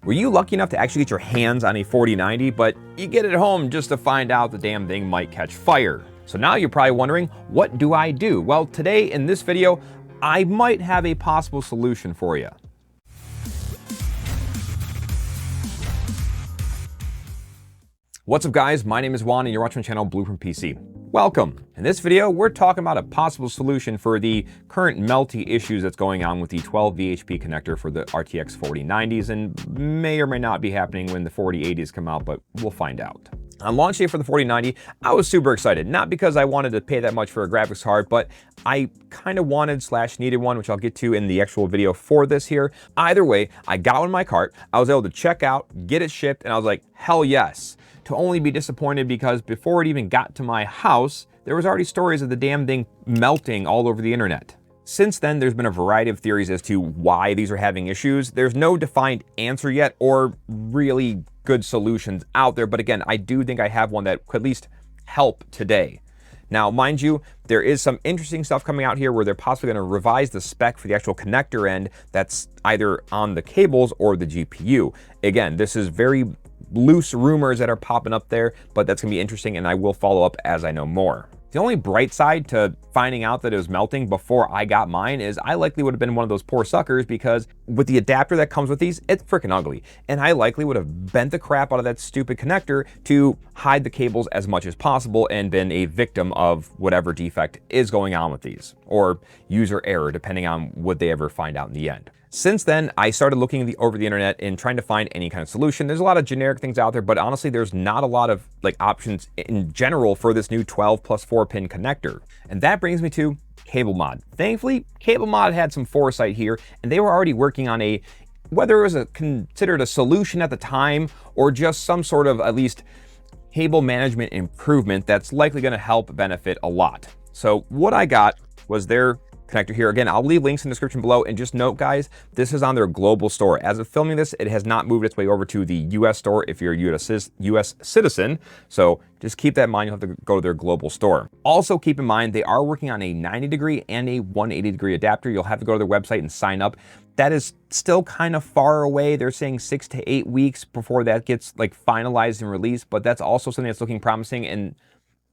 Were you lucky enough to actually get your hands on a 4090, but you get it home just to find out the damn thing might catch fire? So now you're probably wondering, what do I do? Well, today in this video, I might have a possible solution for you. What's up guys, my name is Juan and you're watching my channel Blueprint PC. Welcome. In this video, we're talking about a possible solution for the current melty issues that's going on with the 12VHP connector for the RTX 4090s and may or may not be happening when the 4080s come out, but we'll find out. On launch day for the 4090, I was super excited, not because I wanted to pay that much for a graphics card, but I kind of wanted / needed one, which I'll get to in the actual video for this here. Either way, I got one in my cart, I was able to check out, get it shipped, and I was like, hell yes. To only be disappointed because before it even got to my house, there was already stories of the damn thing melting all over the internet. Since then, there's been a variety of theories as to why these are having issues. There's no defined answer yet or really good solutions out there, but again, I do think I have one that could at least help today. Now, mind you, there is some interesting stuff coming out here where they're possibly going to revise the spec for the actual connector end that's either on the cables or the GPU. Again, this is very loose rumors that are popping up there, but that's gonna be interesting and I will follow up as I know more. The only bright side to finding out that it was melting before I got mine is I likely would have been one of those poor suckers because with the adapter that comes with these, it's freaking ugly. And I likely would have bent the crap out of that stupid connector to hide the cables as much as possible and been a victim of whatever defect is going on with these, or user error, depending on what they ever find out in the end. Since then, I started looking over the internet and trying to find any kind of solution. There's a lot of generic things out there, but honestly, there's not a lot of options in general for this new 12+4 pin connector. And that brings me to Cablemod. Thankfully, Cablemod had some foresight here, and they were already working on whether it was considered a solution at the time or just some sort of at least cable management improvement that's likely going to help benefit a lot. So what I got was their connector here. Again, I'll leave links in the description below, and just note guys, this is on their global store. As of filming this, it has not moved its way over to the US store if you're a US citizen, so just keep that in mind. You'll have to go to their global store. Also keep in mind, they are working on a 90-degree and a 180-degree adapter. You'll have to go to their website and sign up. That is still kind of far away. They're saying 6 to 8 weeks before that gets finalized and released, but that's also something that's looking promising and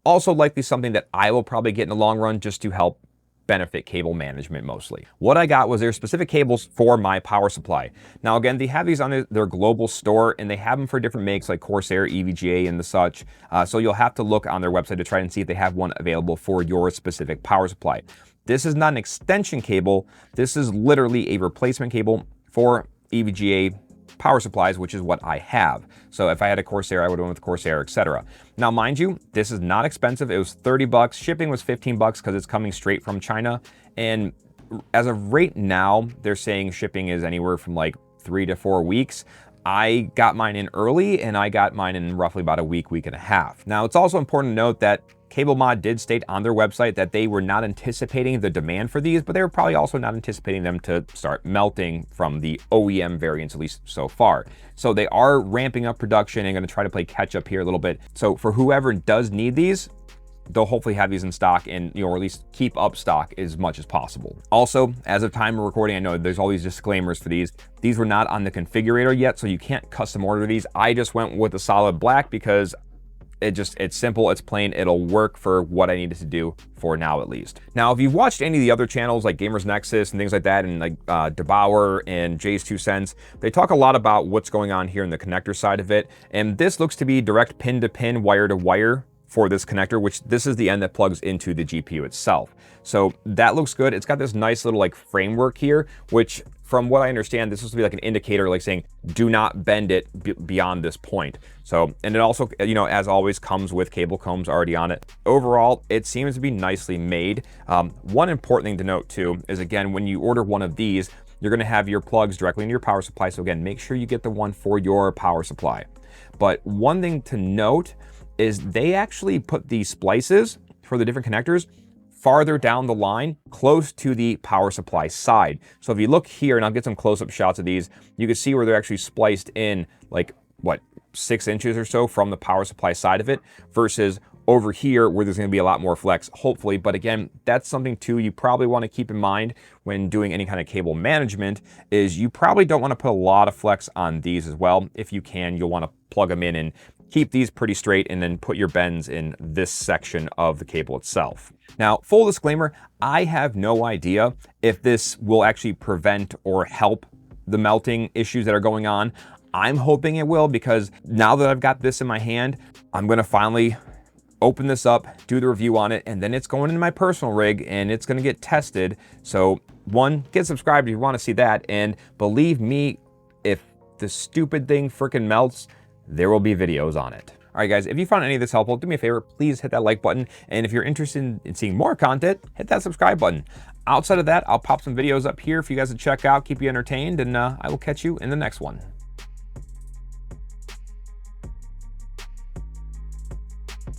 also likely something that I will probably get in the long run just to help benefit cable management mostly. What I got was their specific cables for my power supply. Now again, they have these on their global store and they have them for different makes like Corsair, EVGA and the such. So you'll have to look on their website to try and see if they have one available for your specific power supply. This is not an extension cable. This is literally a replacement cable for EVGA power supplies, which is what I have. So if I had a Corsair, I would have went with Corsair, etc. Now, mind you, this is not expensive. It was 30 bucks. Shipping was 15 bucks because it's coming straight from China. And as of right now, they're saying shipping is anywhere from 3 to 4 weeks. I got mine in early and I got mine in roughly about a week and a half. Now, it's also important to note that Cablemod did state on their website that they were not anticipating the demand for these, but they were probably also not anticipating them to start melting from the OEM variants, at least so far. So they are ramping up production and going to try to play catch up here a little bit. So for whoever does need these, they'll hopefully have these in stock and, or at least keep up stock as much as possible. Also, as of time of recording, I know there's all these disclaimers for these. These were not on the configurator yet, so you can't custom order these. I just went with a solid black because it's simple, it's plain, it'll work for what I needed to do for now at least. Now, if you've watched any of the other channels like Gamers Nexus and things like that, and DeBauer and Jay's 2 Cents, they talk a lot about what's going on here in the connector side of it. And this looks to be direct pin to pin, wire to wire for this connector, which this is the end that plugs into the GPU itself. So that looks good. It's got this nice little framework here, which from what I understand, this is to be an indicator saying, do not bend it beyond this point. So, and it also, as always, comes with cable combs already on it. Overall, it seems to be nicely made. One important thing to note too, is again, when you order one of these, you're gonna have your plugs directly into your power supply. So again, make sure you get the one for your power supply. But one thing to note is they actually put the splices for the different connectors farther down the line, close to the power supply side. So if you look here, and I'll get some close-up shots of these, you can see where they're actually spliced in 6 inches or so from the power supply side of it, versus over here where there's going to be a lot more flex, hopefully. But again, that's something too you probably want to keep in mind when doing any kind of cable management, is you probably don't want to put a lot of flex on these as well. If you can, you'll want to plug them in and keep these pretty straight and then put your bends in this section of the cable itself. Now, full disclaimer, I have no idea if this will actually prevent or help the melting issues that are going on. I'm hoping it will, because now that I've got this in my hand, I'm going to finally open this up, do the review on it, and then it's going into my personal rig and it's going to get tested. So one, get subscribed if you want to see that, and believe me, if the stupid thing freaking melts, there will be videos on it. All right, guys, if you found any of this helpful, do me a favor, please hit that like button. And if you're interested in seeing more content, hit that subscribe button. Outside of that, I'll pop some videos up here for you guys to check out, keep you entertained, and I will catch you in the next one.